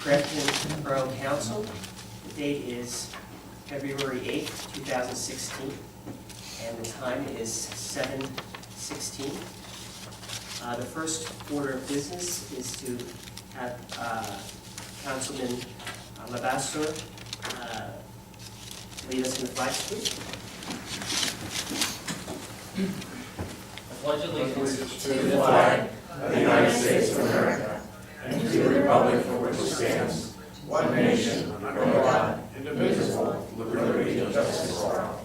Grafton Borough Council. The date is February 8th, 2016, and the time is 7:16. The first order of business is to have Councilman Levasseur lead us in the flag salute. I pledge allegiance to the flag of the United States of America and to the republic for which it stands, one nation, under God, indivisible, with liberty and justice for all.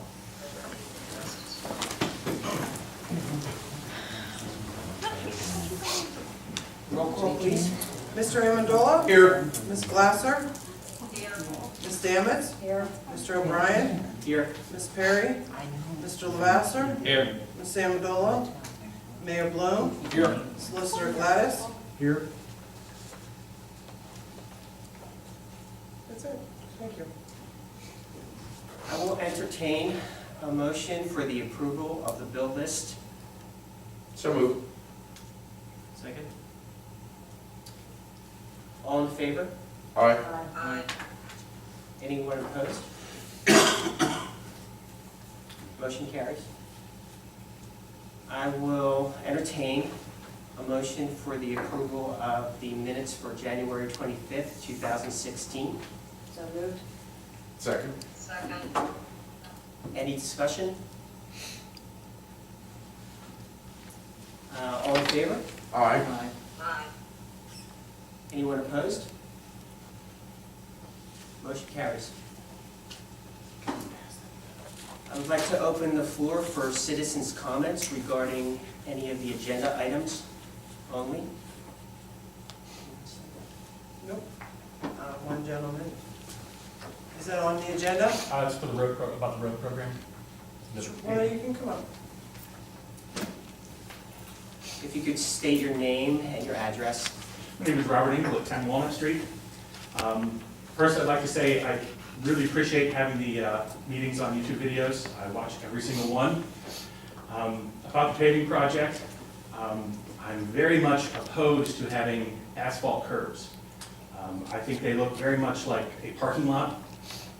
Roll call, please. Mr. Amendola? Here. Ms. Glasser? Ms. Stamets? Here. Mr. O'Brien? Here. Ms. Perry? Mr. Levasseur? Here. Ms. Amendola? Mayor Bloom? Here. Solicitor Gladys? Here. That's it. Thank you. I will entertain a motion for the approval of the bill list. So moved. Second. All in favor? Aye. Aye. Anyone opposed? Motion carries. I will entertain a motion for the approval of the minutes for January 25th, 2016. So moved. Second. Second. Any discussion? All in favor? Aye. Aye. Anyone opposed? Motion carries. I would like to open the floor for citizens' comments regarding any of the agenda items only. Nope. One gentleman. Is that on the agenda? It's for the road, about the road program. Well, you can come up. If you could state your name and your address. My name is Robert Engel at 10 Walnut Street. First, I'd like to say I really appreciate having the meetings on YouTube videos. I watch every single one. About the paving project, I'm very much opposed to having asphalt curbs. I think they look very much like a parking lot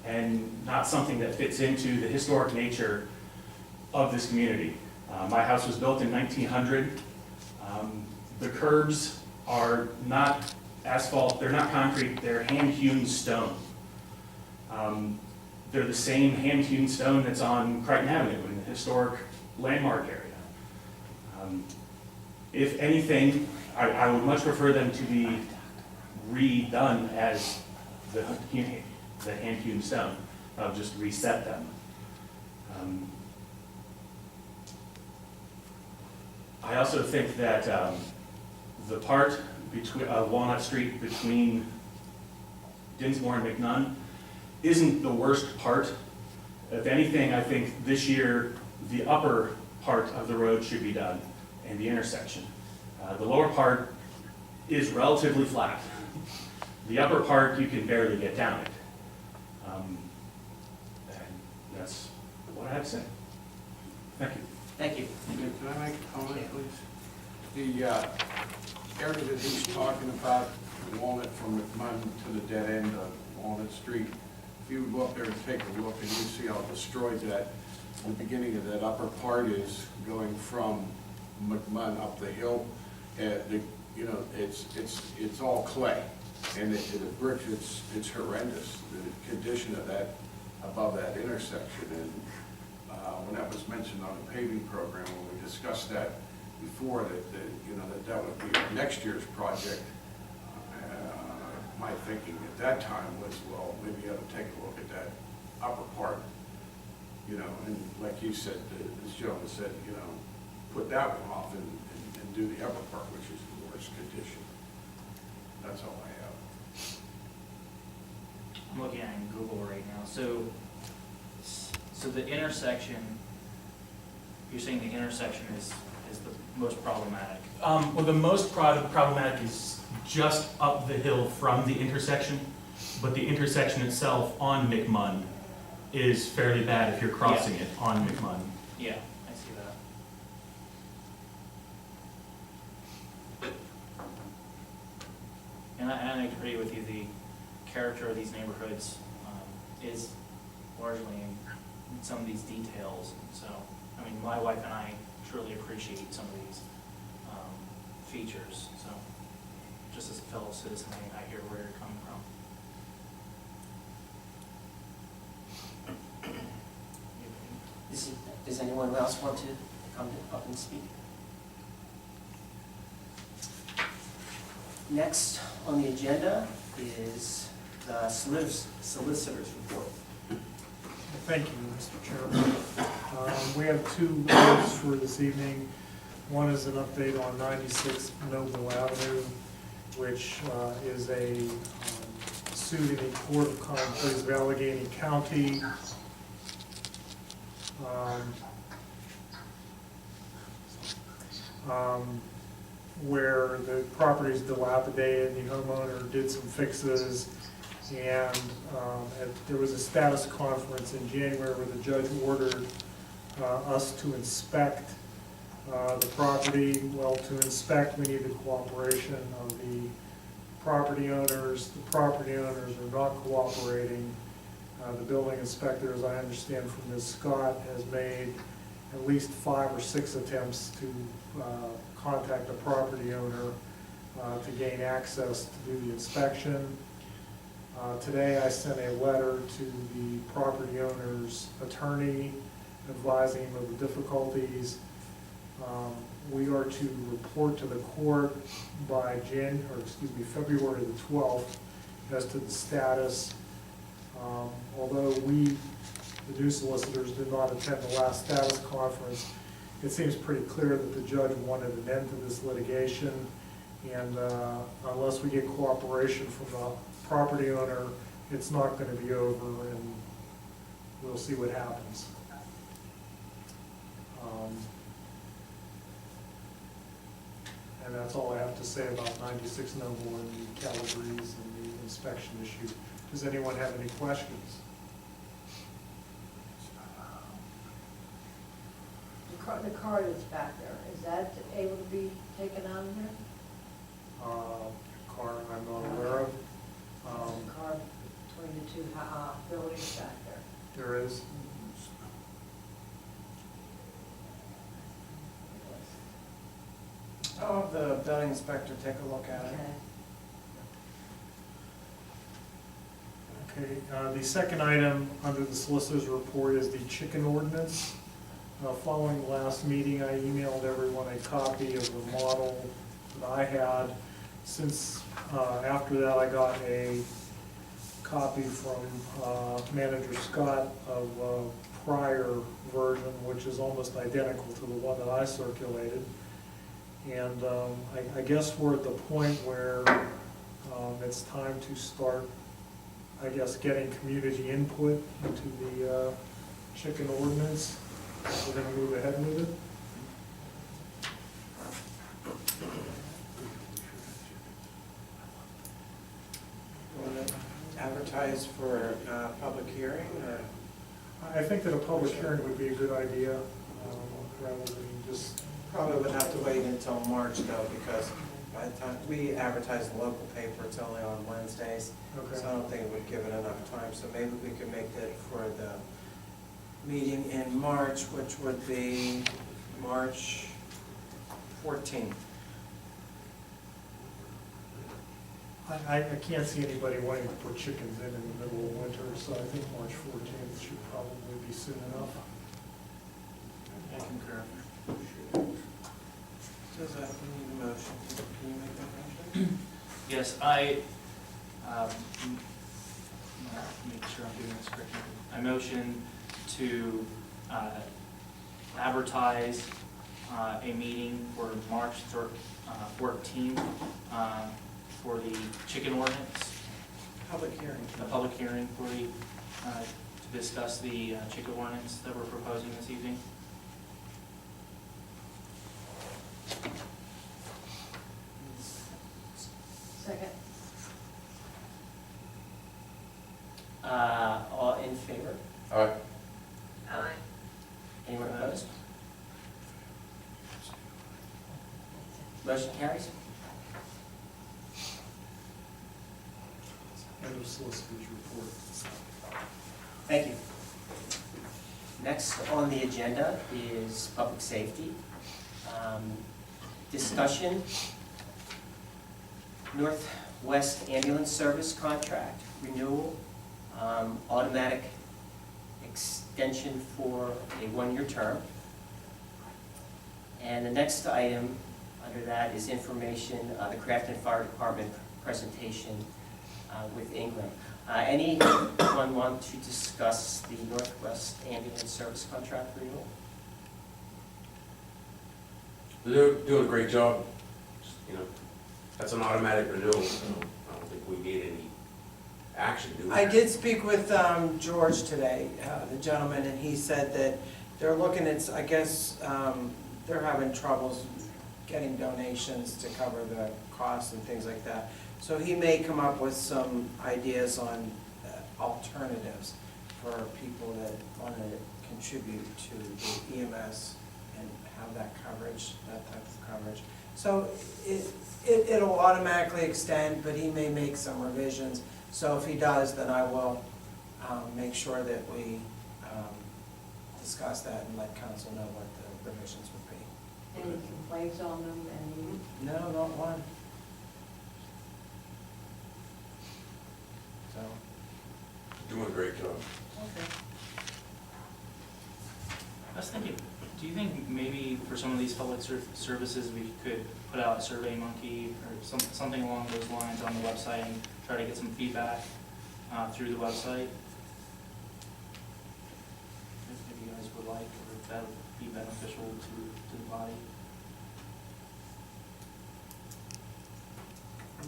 and not something that fits into the historic nature of this community. My house was built in 1900. The curbs are not asphalt, they're not concrete, they're hand-hewn stone. They're the same hand-hewn stone that's on Crichton Avenue in the historic landmark area. If anything, I would much prefer them to be redone as the hand-hewn stone. I'll just reset them. I also think that the part between Walnut Street between Dinsmore and McNunn isn't the worst part. If anything, I think this year the upper part of the road should be done and the intersection. The lower part is relatively flat. The upper part you can barely get down it. And that's what I have to say. Thank you. Thank you. Can I make a comment, please? The area that he's talking about, Walnut from McMunn to the dead end of Walnut Street, if you would go up there and take a look and you see how destroyed that, the beginning of that upper part is going from McMunn up the hill. You know, it's all clay, and the bricks, it's horrendous, the condition of that, above that intersection. And when that was mentioned on the paving program, when we discussed that before, that would be next year's project. My thinking at that time was, well, maybe you ought to take a look at that upper part, and like you said, this gentleman said, put that one off and do the upper part, which is the worst condition. That's all I have. I'm looking at it in Google right now. So the intersection, you're saying the intersection is the most problematic? Well, the most problematic is just up the hill from the intersection, but the intersection itself on McMunn is fairly bad if you're crossing it on McMunn. Yeah, I see that. And I agree with you, character of these neighborhoods is largely in some of these details. So, I mean, my wife and I truly appreciate some of these features. So, just as a fellow citizen, I hear where you're coming from. Does anyone else want to come up and speak? Next on the agenda is the solicitor's report. Thank you, Mr. Chairman. We have two items for this evening. One is an update on 96 Noble Avenue, which is a suit in the Court of Common Pleas of Allegheny County. Where the property is dilapidated, the homeowner did some fixes, and there was a status conference in January where the judge ordered us to inspect the property. Well, to inspect, we need the cooperation of the property owners. The property owners are not cooperating. The building inspector, as I understand from Ms. Scott, has made at least 5 or 6 attempts to contact the property owner to gain access to do the inspection. Today I sent a letter to the property owner's attorney advising him of the difficulties. We are to report to the court by February the 12th as to the status. Although we, the new solicitors, did not attend the last status conference, it seems pretty clear that the judge wanted an end to this litigation, and unless we get cooperation from the property owner, it's not going to be over, and we'll see what happens. And that's all I have to say about 96 Noble and the Calabrese and the inspection issue. Does anyone have any questions? The car that's back there, is that able to be taken out of there? Car I'm not aware of. There's a car between the two buildings back there. There is. I'll have the building inspector take a look at it. Okay, the second item under the solicitor's report is the chicken ordinance. Following the last meeting, I emailed everyone a copy of the model that I had. Since after that, I got a copy from Manager Scott of a prior version, which is almost identical to the one that I circulated. And I guess we're at the point where it's time to start, I guess, getting community input into the chicken ordinance. We're going to move ahead with it. Want to advertise for a public hearing, or? I think that a public hearing would be a good idea, rather than just... Probably would have to wait until March though, because by the time we advertise the local paper, it's only on Wednesdays. So I don't think it would give it enough time, so maybe we could make that for the meeting in March, which would be March 14th. I can't see anybody wanting to put chickens in the middle of winter, so I think March 14th should probably be soon enough. I concur. Does that need a motion? Can you make that motion? Yes, make sure I'm doing this correctly. I motion to advertise a meeting for March 14th for the chicken ordinance, Public hearing. a public hearing for the, to discuss the chicken ordinance that we're proposing this evening. Second. All in favor? All right. Aye. Anyone opposed? Motion carries. End of solicitor's report. Thank you. Next on the agenda is public safety. Discussion, Northwest Ambulance Service contract renewal, automatic extension for a one-year term. And the next item under that is information, the Crafton Fire Department presentation with Ingram. Anyone want to discuss the Northwest Ambulance Service contract renewal? They're doing a great job, you know, that's an automatic renewal, so I don't think we need any action, do we? I did speak with George today, the gentleman, and he said that they're looking at, I guess, they're having troubles getting donations to cover the costs and things like that. So he may come up with some ideas on alternatives for people that want to contribute to the EMS and have that coverage, that type of coverage. So it'll automatically extend, but he may make some revisions. So if he does, then I will make sure that we discuss that and let council know what the revisions would be. Any complaints on them, any? No, not one. So, Doing a great job. okay. I was thinking, do you think maybe for some of these public services, we could put out a Survey Monkey or something along those lines on the website and try to get some feedback through the website? If you guys would like, or if that would be beneficial to the body.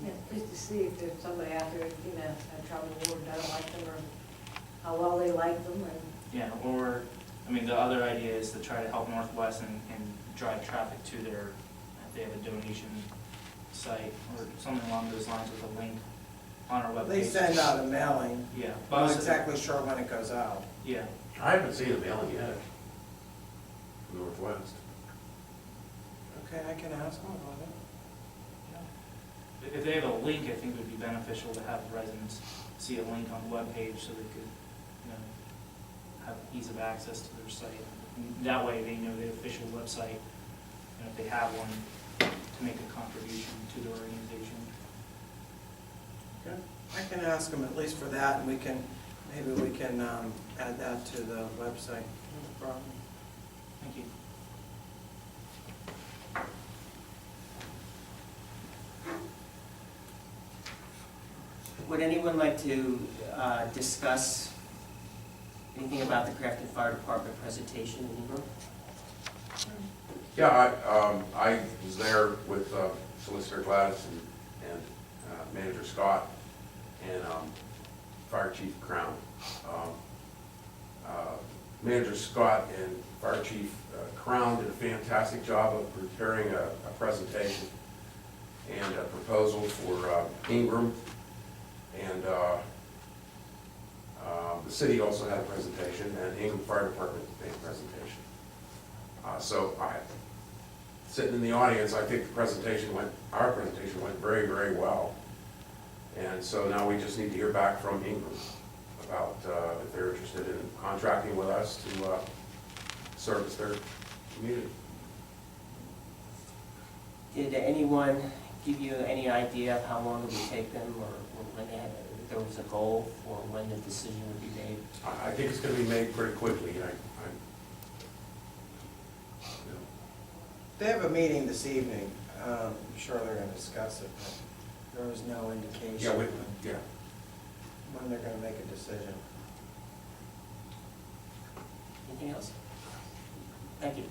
Yeah, just to see if there's somebody out there, you know, had trouble or doesn't like them, or how well they like them, and Yeah, or, I mean, the other idea is to try to help Northwest and drive traffic to their, if they have a donation site, or something along those lines with a link on our webpage. They send out a mailing. Yeah. I'm not exactly sure when it goes out. Yeah, I haven't seen a mailing yet from Northwest. Okay, I can ask them about it. if they have a link, I think it would be beneficial to have residents see a link on the webpage so they could, you know, have ease of access to their site. And that way they know the official website, and if they have one, to make a contribution to the organization. Okay. I can ask them at least for that, and maybe we can add that to the website. No problem. Thank you. Would anyone like to discuss anything about the Crafton Fire Department presentation in Ingram? Yeah, I was there with Solicitor Gladys and Manager Scott and Fire Chief Crown. Manager Scott and Fire Chief Crown did a fantastic job of preparing a presentation and a proposal for Ingram. And the city also had a presentation, and Ingram Fire Department made a presentation. So sitting in the audience, I think our presentation went very, very well. And so now we just need to hear back from Ingram about if they're interested in contracting with us to service their community. Did anyone give you any idea of how long it would take them, or when they had, if there was a goal for when the decision would be made? I think it's going to be made pretty quickly. They have a meeting this evening. I'm sure they're going to discuss it, but there was no indication Yeah, when yeah. they're going to make a decision. Anything else? Thank you.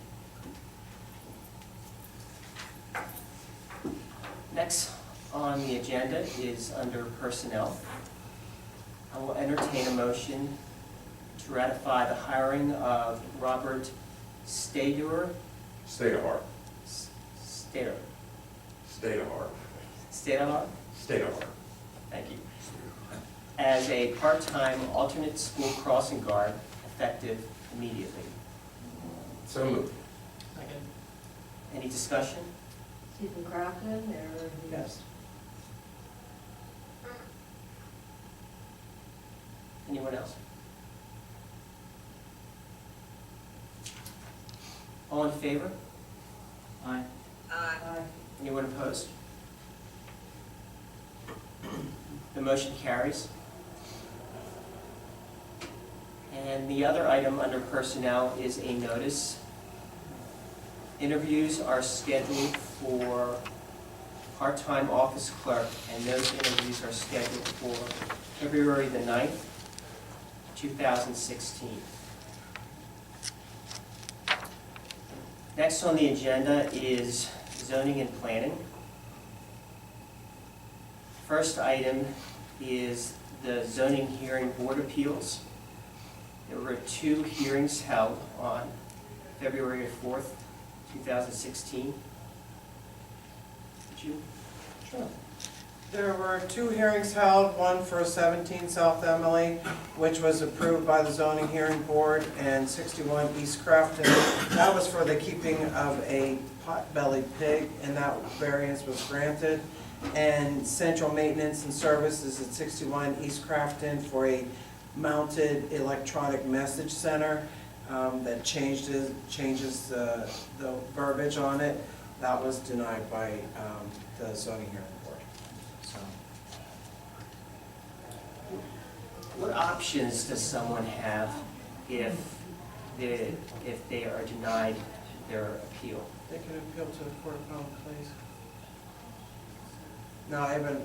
Next on the agenda is under personnel. I will entertain a motion to ratify the hiring of Robert Stader. State of Heart. Stader. State of Heart. Stader? State of Heart. Thank you. As a part-time alternate school crossing guard effective immediately. So moved. Any discussion? Stephen Crafton, or? Yes. Anyone else? All in favor? Aye. Aye. Anyone opposed? The motion carries. And the other item under personnel is a notice. Interviews are scheduled for part-time office clerk, and those interviews are scheduled for February the 9th, 2016. Next on the agenda is zoning and planning. First item is the zoning hearing board appeals. There were 2 hearings held on February 4th, 2016. Did you? Sure. There were 2 hearings held, one for 17 South Emily, which was approved by the zoning hearing board, and 61 East Crafton. That was for the keeping of a pot-bellied pig, and that variance was granted. And central maintenance and services at 61 East Crafton for a mounted electronic message center that changes the verbiage on it. That was denied by the zoning hearing board. So, What options does someone have if they are denied their appeal? they can appeal to the Court of Common Pleas. No, I haven't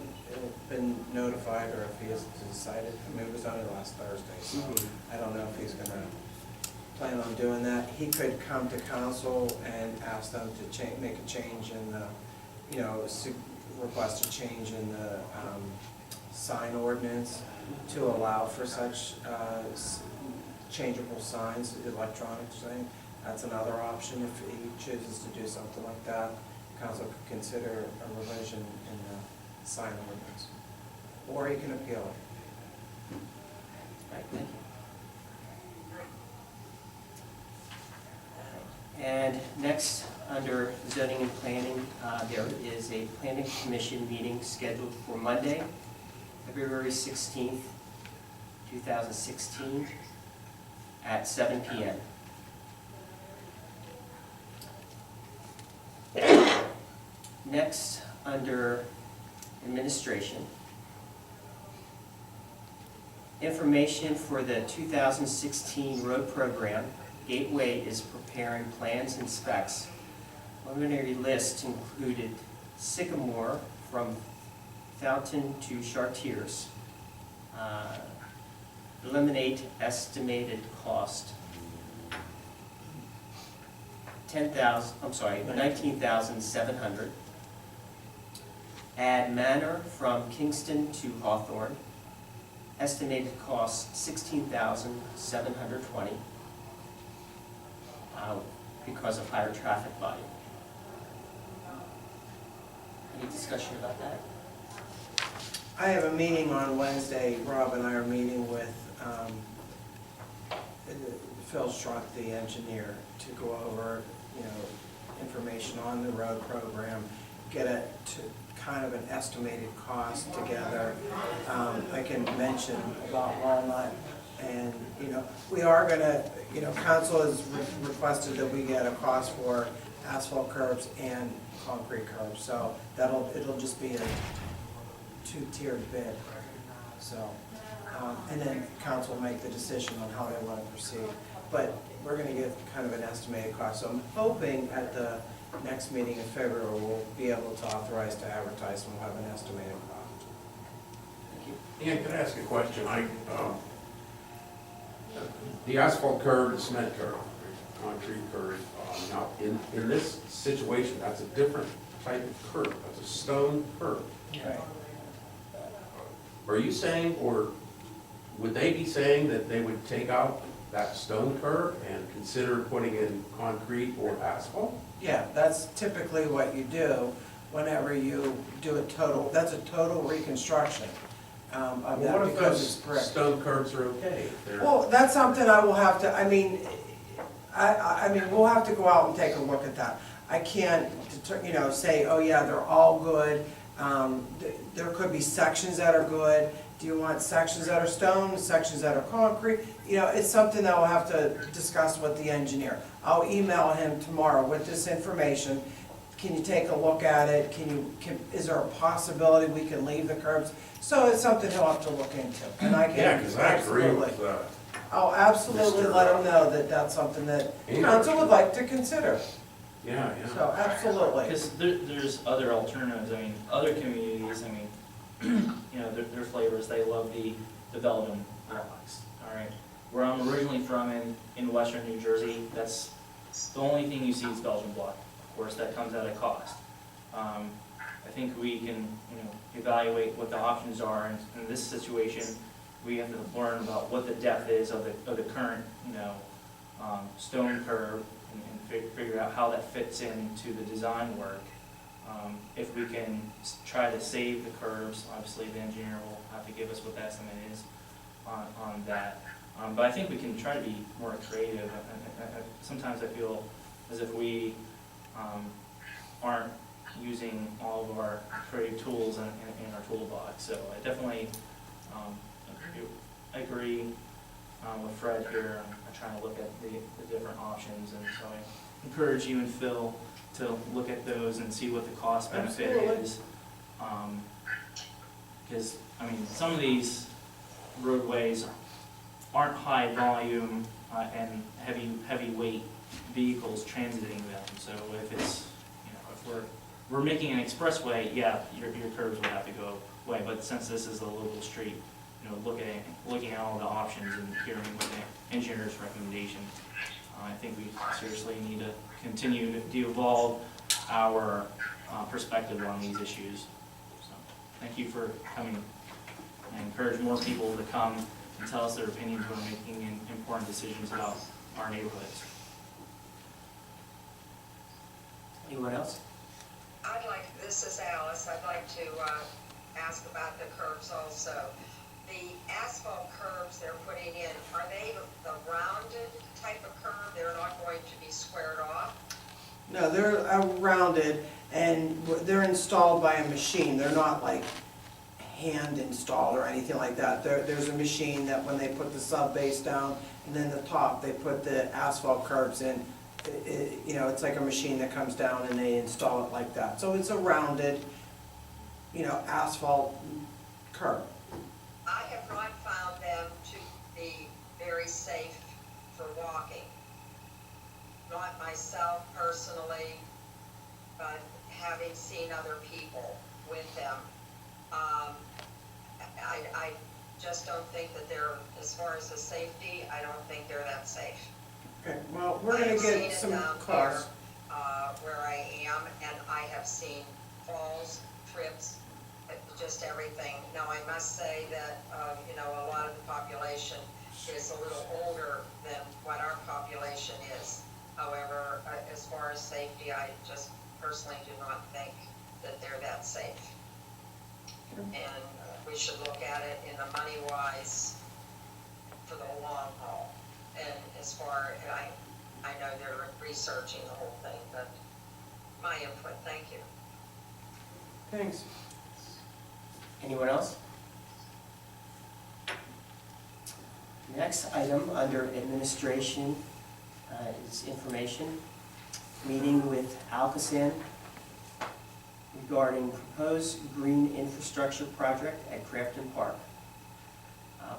been notified, or if he has decided. I mean, it was only last Thursday, so I don't know if he's gonna plan on doing that. He could come to council and ask them to make a change in the, request a change in the sign ordinance to allow for such changeable signs, electronic sign. That's another option if he chooses to do something like that. Council could consider a revision in the sign ordinance, or he can appeal it. Right, thank you. And next, under zoning and planning, there is a planning commission meeting scheduled for Monday, February 16th, 2016, at 7 p.m. Next, under administration, information for the 2016 road program. Gateway is preparing plans and specs. Preliminary list included Sycamore from Fountain to Chartiers. Eliminate estimated cost. 19,700. Add Manor from Kingston to Hawthorne. Estimated cost $16,720 because of higher traffic volume. Any discussion about that? I have a meeting on Wednesday. Rob and I are meeting with Phil Struck, the engineer, to go over, information on the road program, get it to kind of an estimated cost together. I can mention about Walnut, and, we are gonna, council has requested that we get a cost for asphalt curbs and concrete curbs, so it'll just be a 2-tiered bid, so, and then council will make the decision on how they want to proceed. But we're gonna get kind of an estimated cost, so I'm hoping at the next meeting in February, we'll be able to authorize to advertise and we'll have an estimated cost. Thank you. Ian, can I ask a question? The asphalt curb, the cement curb, concrete curb, now, in this situation, that's a different type of curb, that's a stone curb. Okay. Are you saying, or would they be saying that they would take out that stone curb and consider putting in concrete or asphalt? Yeah, that's typically what you do whenever you do that's a total reconstruction of Well, that, what if because those it's brick. stone curbs are okay? If they're- Well, that's something I will have to, we'll have to go out and take a look at that. I can't, say, oh yeah, they're all good. There could be sections that are good, Do you want sections that are stone, sections that are concrete? You know, it's something that we'll have to discuss with the engineer. I'll email him tomorrow with this information. Can you take a look at it? Is there a possibility we can leave the curbs? So it's something he'll have to look into, and I can. Yeah, because I agree absolutely. with, I'll absolutely Mr. let him know that that's something that Ingram. council would like to consider. yeah, So, absolutely. Because there's other alternatives, I mean, other communities, I mean, you know, their flavors, they love the Belgian blocks, all right? Where I'm originally from in western New Jersey, that's, the only thing you see is Belgian block. Of course, that comes at a cost. I think we can, you know, evaluate what the options are, and in this situation, we have to learn about what the depth is of the current, you know, stone curb, and figure out how that fits into the design work. If we can try to save the curbs, obviously the engineer will have to give us what the estimate is on that. But I think we can try to be more creative. Sometimes I feel as if we aren't using all of our creative tools in our toolbox. So I definitely agree with Fred here. I'm trying to look at the different options, and so I encourage you and Phil to look at those and see what the cost benefit Absolutely. is. Because, I mean, some of these roadways aren't high volume and heavy weight vehicles transiting them. So if it's, you know, if we're making an expressway, yeah, your curbs would have to go away. But since this is a local street, you know, looking at all the options and hearing what the engineer's recommendation, I think we seriously need to continue to evolve our perspective on these issues. So, thank you for coming. I encourage more people to come and tell us their opinions when making important decisions about our neighborhoods. Anyone else? This is Alice, I'd like to ask about the curbs also. The asphalt curbs they're putting in, are they the rounded type of curb? They're not going to be squared off? No, they're rounded, and they're installed by a machine. They're not like hand installed or anything like that. There's a machine that when they put the sub base down, and then the top, they put the asphalt curbs in. You know, it's like a machine that comes down and they install it like that. So it's a rounded, you know, asphalt curb. I have not found them to be very safe for walking. Not myself personally, but having seen other people with them. I just don't think that they're, as far as the safety, I don't think they're that safe. Okay, well, we're gonna get some costs. Where I am, and I have seen falls, trips, just everything. Now, I must say that, you know, a lot of the population is a little older than what our population is. However, as far as safety, I just personally do not think that they're that safe. And we should look at it in the money-wise for the long haul. And as far, and I know they're researching the whole thing, but my input, thank you. Thanks. Anyone else? Next item under administration is information. Meeting with Alcosan regarding proposed green infrastructure project at Crafton Park.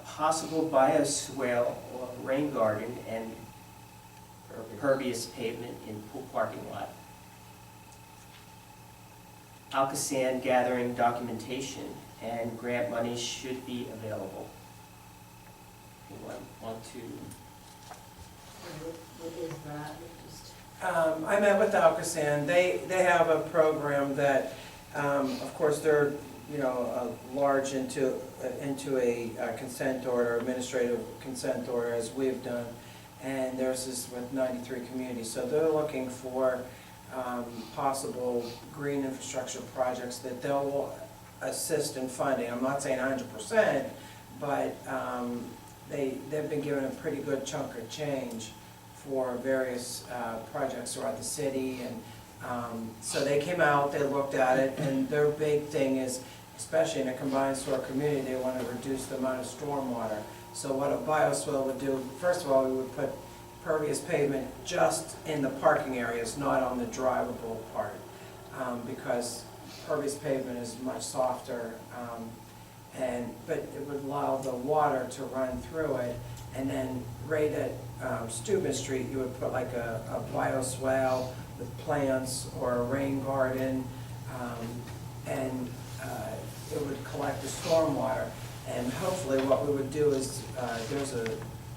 Possible bioswale or rain garden and pervious pavement in pool parking lot. Alcosan gathering documentation and grant money should be available. Anyone want to? What is that? Just I met with Alcosan. They have a program that, of course, they're, you know, large into a consent order, administrative consent order, as we've done, and theirs is with 93 communities. So they're looking for possible green infrastructure projects that they'll assist in funding. I'm not saying 100%, but they've been given a pretty good chunk of change for various projects throughout the city, and so they came out, they looked at it, and their big thing is especially in a combined sewer community, they want to reduce the amount of stormwater. So what a bioswale would do, first of all, we would put pervious pavement just in the parking areas, not on the drivable part, because pervious pavement is much softer, but it would allow the water to run through it. And then right at Steuben Street, you would put like a bioswale with plants or a rain garden, and it would collect the stormwater. And hopefully what we would do is, there's a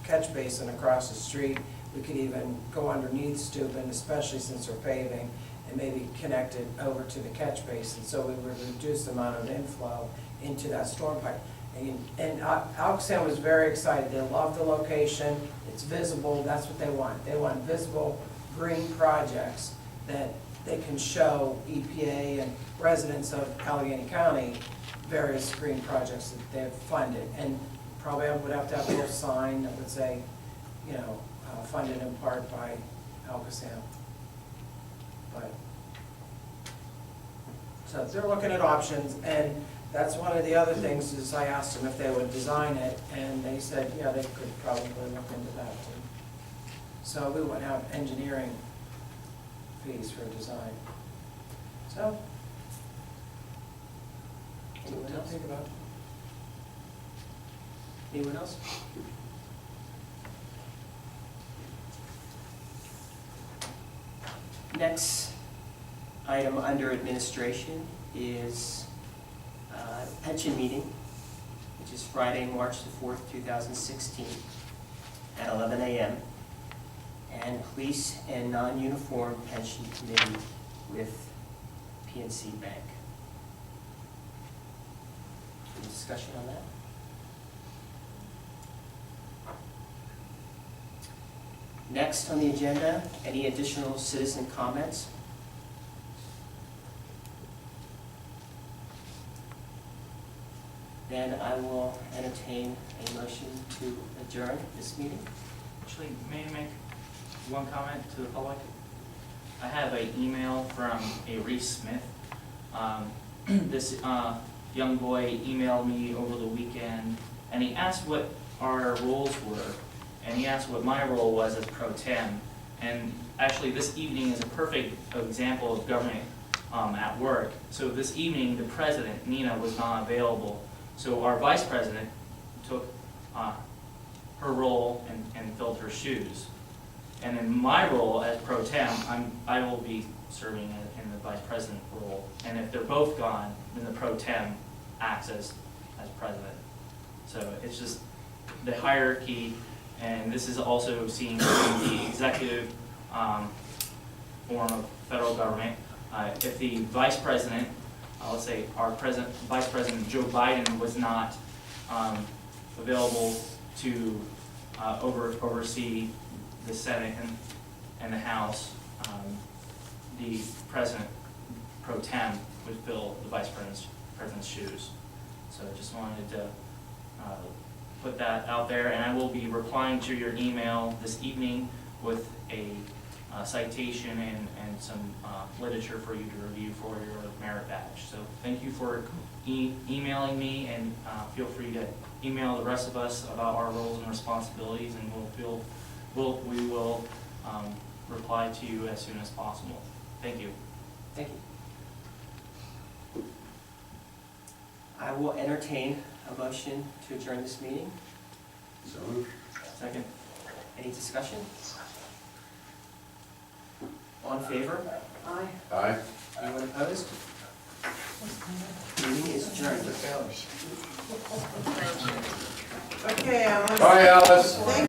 catch basin across the street. We could even go underneath Steuben, especially since we're paving, and maybe connect it over to the catch basin, so we would reduce the amount of inflow into that storm pipe. And Alcoasand was very excited. They love the location. It's visible. That's what they want. They want visible green projects that they can show EPA and residents of Allegheny County various green projects that they've funded. And probably I would have to have a little sign that would say, you know, funded in part by Alcoasand. But, so they're looking at options, and that's one of the other things is I asked them if they would design it, and they said, yeah, they could probably look into that too. So we wouldn't have engineering fees for design. So, Anyone else? think about it. Anyone else? Next item under administration is pension meeting, which is Friday, March the 4th, 2016, at 11 a.m. And police and non-uniform pension committee with PNC Bank. Any discussion on that? Next on the agenda, any additional citizen comments? Then I will entertain a motion to adjourn this meeting. Actually, may I make one comment to the public? I have an email from a Reese Smith. This young boy emailed me over the weekend, and he asked what our roles were, and he asked what my role was as pro tem. And actually, this evening is a perfect example of government at work. So this evening, the president, Nina, was not available. So our vice president took her role and filled her shoes. And in my role as pro tem, I will be serving in the vice president role. And if they're both gone, then the pro tem acts as president. So it's just the hierarchy, and this is also seen in the executive form of federal government. If the vice president, let's say our Vice President Joe Biden was not available to oversee the Senate and the House, the President pro tem would fill the Vice President's shoes. So I just wanted to put that out there, and I will be replying to your email this evening with a citation and some literature for you to review for your merit badge. So thank you for emailing me, and feel free to email the rest of us about our roles and responsibilities, and we will reply to you as soon as possible. Thank you. Thank you. I will entertain a motion to adjourn this meeting. So moved. Second. Any discussion? All in favor? Aye. Aye. Anyone opposed? Meeting is adjourned. Okay, Alan. Bye, Alice.